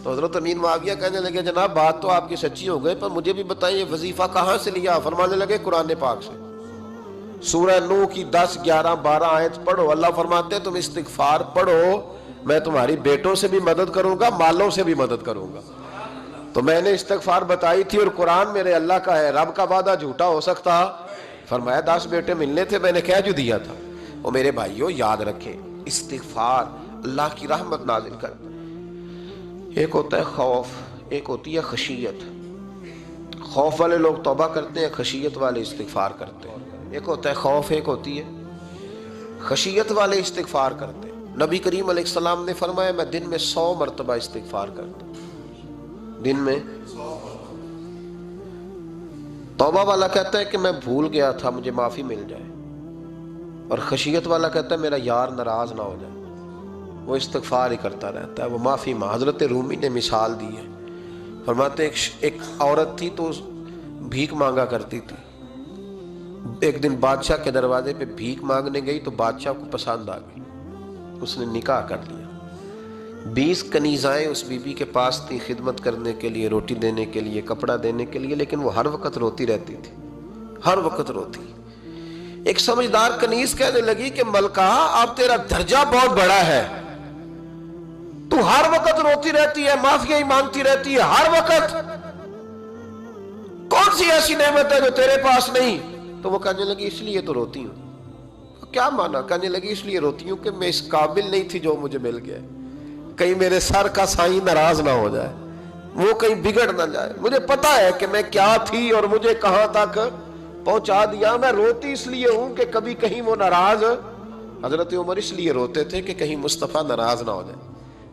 تو حضرت امیر معاویہ کہنے لگے جناب بات تو آپ کی سچی ہو گئی، پر مجھے بھی بتائیں یہ وظیفہ کہاں سے لیا؟ فرمانے لگے قرآن پاک سے، سورہ نوح کی 10 11 12 آیت پڑھو. اللہ فرماتے ہیں تم استغفار پڑھو، میں تمہاری بیٹوں سے بھی مدد کروں گا، مالوں سے بھی مدد کروں گا. تو میں نے استغفار بتائی تھی اور قرآن میرے اللہ کا ہے، رب کا وعدہ جھوٹا ہو سکتا؟ فرمایا 10 بیٹے ملنے تھے، میں نے کہہ جو دیا تھا. اور میرے بھائیوں یاد رکھیں استغفار اللہ کی رحمت نازل کرتا ہے. ایک ہوتا ہے خوف، ایک ہوتی ہے خشیت. خوف والے لوگ توبہ کرتے ہیں، خشیت والے استغفار کرتے ہیں. ایک ہوتا ہے خوف، ایک ہوتی ہے خشیت والے استغفار کرتے ہیں. نبی کریم علیہ السلام نے فرمایا میں دن میں 100 مرتبہ استغفار کرتا ہوں، دن میں. توبہ والا کہتا ہے کہ میں بھول گیا تھا مجھے معافی مل جائے، اور خشیت والا کہتا ہے میرا یار ناراض نہ ہو جائے، وہ استغفار ہی کرتا رہتا ہے، وہ معافی حضرت رومی نے مثال دی ہے. فرماتے ایک عورت تھی تو بھیک مانگا کرتی تھی. ایک دن بادشاہ کے دروازے پہ بھیک مانگنے گئی تو بادشاہ کو پسند آ گئی، اس نے نکاح کر لیا. 20 کنیزائیں اس بی بی کے پاس تھی خدمت کرنے کے لیے، روٹی دینے کے لیے، کپڑا دینے کے لیے، لیکن وہ ہر وقت روتی رہتی تھی، ہر وقت روتی. ایک سمجھدار کنیز کہنے لگی کہ ملکہ اب تیرا درجہ بہت بڑا ہے، تو ہر وقت روتی رہتی ہے، معافی مانگتی رہتی ہے ہر وقت، کون سی ایسی نعمت ہے جو تیرے پاس نہیں؟ تو وہ کہنے لگی اس لیے تو روتی ہوں. کیا مانا؟ کہنے لگی اس لیے روتی ہوں کہ میں اس قابل نہیں تھی جو مجھے مل گیا، کہیں میرے سر کا سائیں ناراض نہ ہو جائے، وہ کہیں بگڑ نہ جائے. مجھے پتا ہے کہ میں کیا تھی اور مجھے کہاں تک پہنچا دیا. میں روتی اس لیے ہوں کہ کبھی کہیں وہ ناراض. حضرت عمر اس لیے روتے تھے کہ کہیں مصطفیٰ ناراض نہ ہو جائے.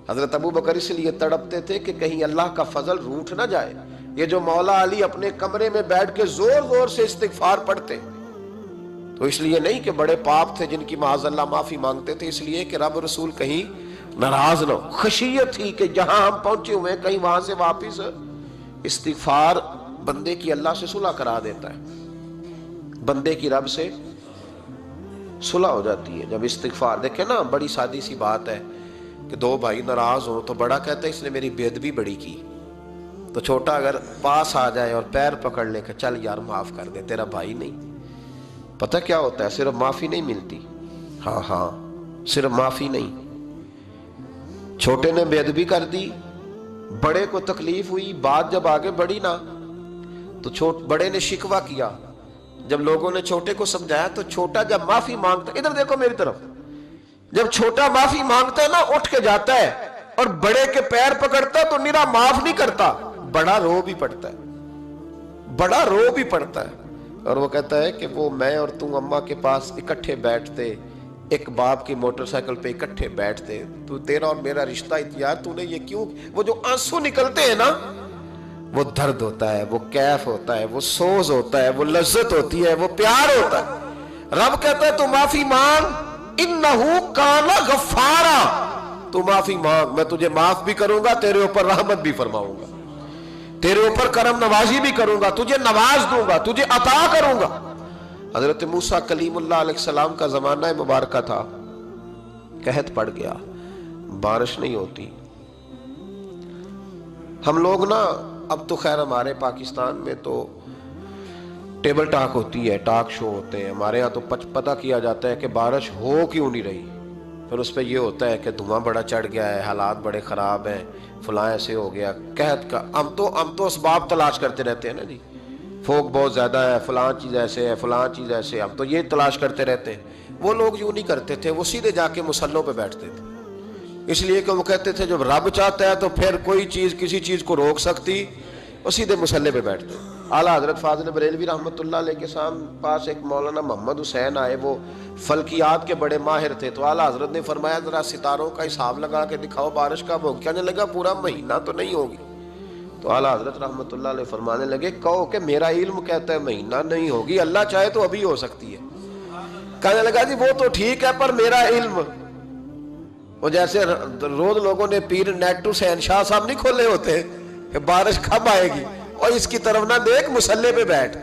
حضرت ابو بکر اس لیے تڑپتے تھے کہ کہیں اللہ کا فضل روٹھ نہ جائے. یہ جو مولا علی اپنے کمرے میں بیٹھ کے زور زور سے استغفار پڑھتے تو اس لیے نہیں کہ بڑے پاپ تھے جن کی معاذ اللہ معافی مانگتے تھے، اس لیے کہ رب رسول کہیں ناراض نہ ہو. خشیت تھی کہ جہاں ہم پہنچے ہوئے کہیں وہاں سے واپس. استغفار بندے کی اللہ سے صلح کرا دیتا ہے، بندے کی رب سے صلح ہو جاتی ہے جب استغفار. دیکھیں نا بڑی سادی سی بات ہے کہ 2 بھائی ناراض ہوں تو بڑا کہتا ہے اس نے میری بے ادبی بڑی کی، تو چھوٹا اگر پاس آ جائے اور پیر پکڑ لے کہ چل یار معاف کر دے تیرا بھائی نہیں. پتہ کیا ہوتا ہے؟ صرف معافی نہیں ملتی، ہاں صرف معافی نہیں. چھوٹے نے بے ادبی کر دی، بڑے کو تکلیف ہوئی، بات جب آگے بڑھی نا تو بڑے نے شکوہ کیا. جب لوگوں نے چھوٹے کو سمجھایا تو چھوٹا جب معافی مانگتا، ادھر دیکھو میری طرف، جب چھوٹا معافی مانگتا ہے نا اٹھ کے جاتا ہے اور بڑے کے پیر پکڑتا ہے تو نرا معاف نہیں کرتا، بڑا رو بھی پڑتا ہے، بڑا رو بھی پڑتا ہے. اور وہ کہتا ہے کہ وہ میں اور تم اماں کے پاس اکٹھے بیٹھتے، ایک باپ کی موٹر سائیکل پہ اکٹھے بیٹھتے، تو تیرا اور میرا رشتہ یار تو نے یہ کیوں؟ وہ جو آنسو نکلتے ہیں نا وہ درد ہوتا ہے، وہ کیف ہوتا ہے، وہ سوز ہوتا ہے، وہ لذت ہوتی ہے، وہ پیار ہوتا ہے. رب کہتا ہے تو معافی مانگ، انہو کانا غفارا، تو معافی مانگ، میں تجھے معاف بھی کروں گا، تیرے اوپر رحمت بھی فرماؤں گا، تیرے اوپر کرم نوازی بھی کروں گا، تجھے نواز دوں گا، تجھے عطا کروں گا۔ حضرت موسیٰ کلیم اللہ علیہ السلام کا زمانہ مبارکہ تھا، قحط پڑ گیا، بارش نہیں ہوتی۔ ہم لوگ نا اب تو خیر ہمارے پاکستان میں تو ٹیبل ٹاک ہوتی ہے، ٹاک شو ہوتے ہیں، ہمارے ہاں تو پتہ کیا جاتا ہے کہ بارش ہو کیوں نہیں رہی، پھر اس پہ یہ ہوتا ہے کہ دھواں بڑا چڑھ گیا ہے، حالات بڑے خراب ہیں، فلاں ایسے ہو گیا، قحط کا۔ ہم تو اسباب تلاش کرتے رہتے ہیں نا جی، فوق بہت زیادہ ہے، فلاں چیز ایسے ہے، فلاں چیز ایسے ہے، ہم تو یہ تلاش کرتے رہتے ہیں۔ وہ لوگ یوں نہیں کرتے تھے، وہ سیدھے جا کے مصلوں پہ بیٹھتے تھے، اس لیے کہ وہ کہتے تھے جب رب چاہتا ہے تو پھر کوئی چیز کسی چیز کو روک سکتی، وہ سیدھے مصلے پہ بیٹھتے۔ اعلیٰ حضرت فاضل بریلوی رحمۃ اللہ علیہ کے پاس ایک مولانا محمد حسین آئے، وہ فلکیات کے بڑے ماہر تھے، تو اعلیٰ حضرت نے فرمایا ذرا ستاروں کا حساب لگا کے دکھاؤ بارش کب ہوگی۔ کہنے لگا پورا مہینہ تو نہیں ہوگی۔ تو اعلیٰ حضرت رحمۃ اللہ علیہ فرمانے لگے کہو کہ میرا علم کہتا ہے مہینہ نہیں ہوگی، اللہ چاہے تو ابھی ہو سکتی ہے۔ کہنے لگا جی وہ تو ٹھیک ہے پر میرا علم، وہ جیسے روز لوگوں نے پیر نیٹ ٹو شہنشاہ صاحب نہیں کھولے ہوتے کہ بارش کب آئے گی، اور اس کی طرف نہ دیکھ، مصلے پہ بیٹھ،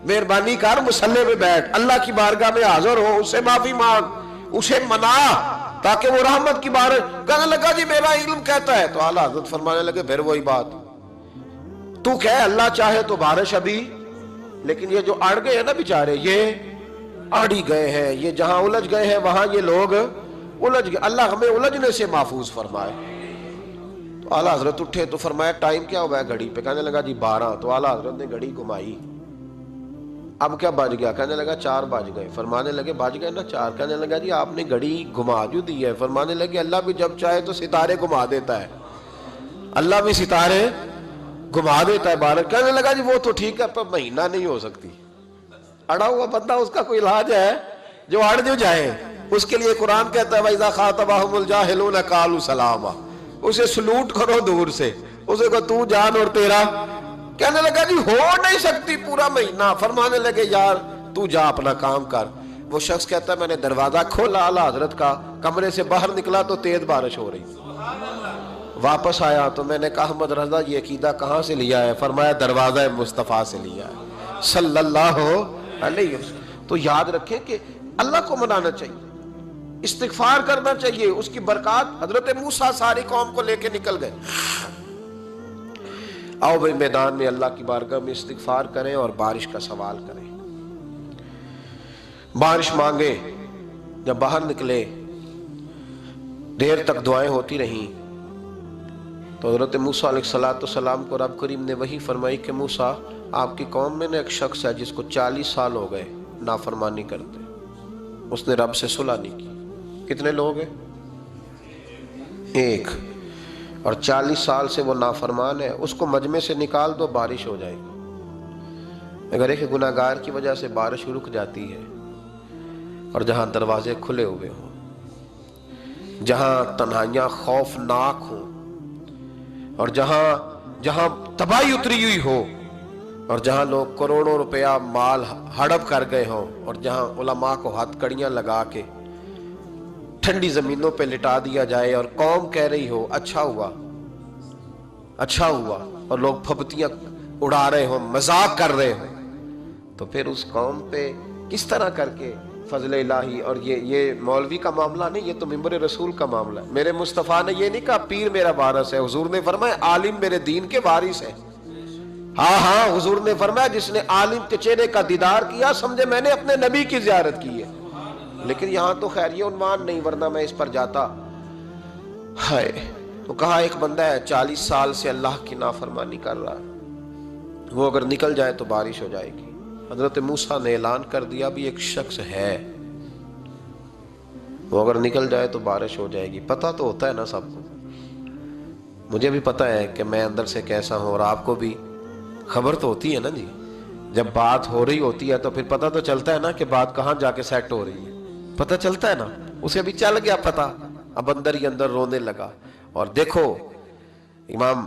مہربانی کر مصلے پہ بیٹھ، اللہ کی بارگاہ میں حاضر ہو، اس سے معافی مانگ، اسے منا تاکہ وہ رحمت کی بارش۔ کہنے لگا جی میرا علم کہتا ہے۔ تو اعلیٰ حضرت فرمانے لگے پھر وہی بات، تو کہے اللہ چاہے تو بارش ابھی، لیکن یہ جو اڑ گئے ہیں نا بیچارے، یہ اڑ ہی گئے ہیں، یہ جہاں الجھ گئے ہیں وہاں یہ لوگ الجھ گئے، اللہ ہمیں الجھنے سے محفوظ فرمائے۔ تو اعلیٰ حضرت اٹھے تو فرمایا ٹائم کیا ہوا ہے گھڑی پہ؟ کہنے لگا جی 12۔ تو اعلیٰ حضرت نے گھڑی گھمائی، اب کیا بج گیا؟ کہنے لگا 4 بج گئے۔ فرمانے لگے بج گئے نا 4؟ کہنے لگا جی آپ نے گھڑی گھما جو دی ہے۔ فرمانے لگے اللہ بھی جب چاہے تو ستارے گھما دیتا ہے، اللہ بھی ستارے گھما دیتا ہے بارش۔ کہنے لگا جی وہ تو ٹھیک ہے پر مہینہ نہیں ہو سکتی۔ اڑا ہوا بندہ، اس کا کوئی علاج ہے جو اڑ جو جائے، اس کے لیے قرآن کہتا ہے وَإِذَا خَاطَبَهُمُ الْجَاهِلُونَ قَالُوا سَلَامًا، اسے سلوٹ کرو دور سے، اسے کو تو جان اور تیرا۔ کہنے لگا جی ہو نہیں سکتی پورا مہینہ۔ فرمانے لگے یار تو جا اپنا کام کر۔ وہ شخص کہتا ہے میں نے دروازہ کھولا اعلیٰ حضرت کا، کمرے سے باہر نکلا تو تیز بارش ہو رہی، واپس آیا تو میں نے کہا احمد رضا یہ عقیدہ کہاں سے لیا ہے؟ فرمایا دروازہ مصطفیٰ سے لیا ہے صلی اللہ علیہ وسلم۔ تو یاد رکھیں کہ اللہ کو منانا چاہیے، استغفار کرنا چاہیے، اس کی برکات۔ حضرت موسیٰ ساری قوم کو لے کے نکل گئے۔ آؤ بھائی میدان میں اللہ کی بارگاہ میں استغفار کریں اور بارش کا سوال کریں، بارش مانگے۔ جب باہر نکلے دیر تک دعائیں ہوتی رہیں تو حضرت موسیٰ علیہ السلام کو رب کریم نے وحی فرمائی کہ موسیٰ آپ کی قوم میں نے ایک شخص ہے جس کو 40 سال ہو گئے نافرمانی کرتے، اس نے رب سے صلح نہیں کی۔ کتنے لوگ ہیں؟ ایک، اور 40 سال سے وہ نافرمان ہے، اس کو مجمع سے نکال دو بارش ہو جائے گی۔ اگر ایک گناہگار کی وجہ سے بارش رک جاتی ہے، اور جہاں دروازے کھلے ہوئے ہوں، جہاں تنہائیاں خوفناک ہوں، اور جہاں تباہی اتری ہوئی ہو، اور جہاں لوگ کروڑوں روپیہ مال ہڑپ کر گئے ہوں، اور جہاں علماء کو ہاتھ کڑیاں لگا کے ٹھنڈی زمینوں پہ لٹا دیا جائے اور قوم کہہ رہی ہو اچھا ہوا اچھا ہوا، اور لوگ پھپتیاں اڑا رہے ہوں، مذاق کر رہے ہوں، تو پھر اس قوم پہ کس طرح کر کے فضل الہی۔ اور یہ مولوی کا معاملہ نہیں، یہ تو ممبر رسول کا معاملہ ہے۔ میرے مصطفیٰ نے یہ نہیں کہا پیر میرا وارث ہے، حضور نے فرمایا عالم میرے دین کے وارث ہے۔ ہاں حضور نے فرمایا جس نے عالم کے چہرے کا دیدار کیا سمجھے میں نے اپنے نبی کی زیارت کی ہے۔ لیکن یہاں تو خیر یہ عنوان نہیں، ورنہ میں اس پر جاتا۔ ہائے، تو کہا ایک بندہ ہے 40 سال سے اللہ کی نافرمانی کر رہا ہے، وہ اگر نکل جائے تو بارش ہو جائے گی۔ حضرت موسیٰ نے اعلان کر دیا بھی ایک شخص ہے، وہ اگر نکل جائے تو بارش ہو جائے گی۔ پتہ تو ہوتا ہے نا سب کو، مجھے بھی پتہ ہے کہ میں اندر سے کیسا ہوں، اور آپ کو بھی خبر تو ہوتی ہے نا جی۔ جب بات ہو رہی ہوتی ہے تو پھر پتہ تو چلتا ہے نا کہ بات کہاں جا کے سیٹ ہو رہی ہے، پتہ چلتا ہے نا۔ اسے بھی چل گیا پتہ، اب اندر ہی اندر رونے لگا۔ اور دیکھو امام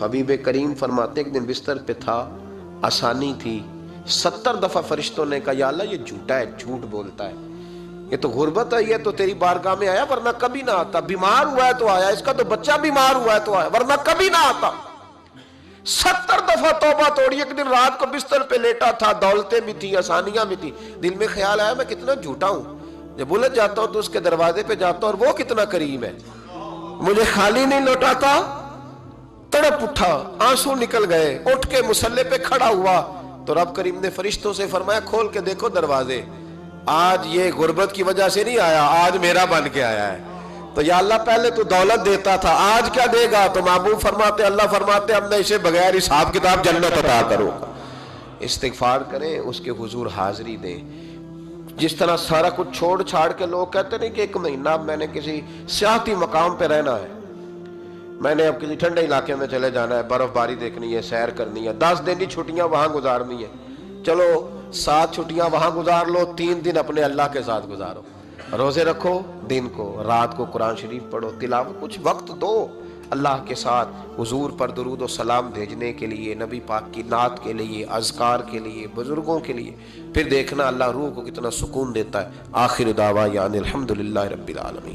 حبیب کریم فرماتے ایک دن بستر پہ تھا، آسانی تھی، 70 دفعہ فرشتوں نے کہا یا اللہ یہ جھوٹا ہے، جھوٹ بولتا ہے، یہ تو غربت ہے، یہ تو تیری بارگاہ میں آیا ورنہ کبھی نہ آتا، بیمار ہوا ہے تو آیا، اس کا تو بچہ بیمار ہوا ہے تو آیا ورنہ کبھی نہ آتا۔ 70 دفعہ توبہ توڑی۔ ایک دن رات کو بستر پہ لیٹا تھا، دولتیں بھی تھیں، آسانیاں بھی تھیں، دل میں خیال آیا میں کتنا جھوٹا ہوں، جب الجھ جاتا ہوں تو اس کے دروازے پہ جاتا ہوں اور وہ کتنا کریم ہے، مجھے خالی نہیں لوٹاتا۔ تڑپ اٹھا، آنسو نکل گئے، اٹھ کے مصلے پہ کھڑا ہوا تو رب کریم نے فرشتوں سے فرمایا کھول کے دیکھو دروازے، آج یہ غربت کی وجہ سے نہیں آیا، آج میرا بن کے آیا ہے۔ تو یا اللہ پہلے تو دولت دیتا تھا، آج کیا دے گا؟ تو محبوب فرماتے، اللہ فرماتے اب میں اسے بغیر حساب کتاب جنت عطا کروں گا۔ استغفار کریں، اس کے حضور حاضری دیں۔ جس طرح سارا کچھ چھوڑ چھاڑ کے لوگ کہتے نہیں کہ 1 مہینہ میں نے کسی سیاحتی مقام پہ رہنا ہے، میں نے اب کسی ٹھنڈے علاقے میں چلے جانا ہے، برف باری دیکھنی ہے، سیر کرنی ہے، 10 دن کی چھٹیاں وہاں گزارنی ہے، چلو 7 چھٹیاں وہاں گزار لو، 3 دن اپنے اللہ کے ساتھ گزارو، روزے رکھو، دن کو رات کو قرآن شریف پڑھو، تلاوت، کچھ وقت دو اللہ کے ساتھ حضور پر درود و سلام بھیجنے کے لیے، نبی پاک کی نعت کے لیے، اذکار کے لیے، بزرگوں کے لیے، پھر دیکھنا اللہ روح کو کتنا سکون دیتا ہے۔ آخر دعوانا الحمدللہ رب العالمین۔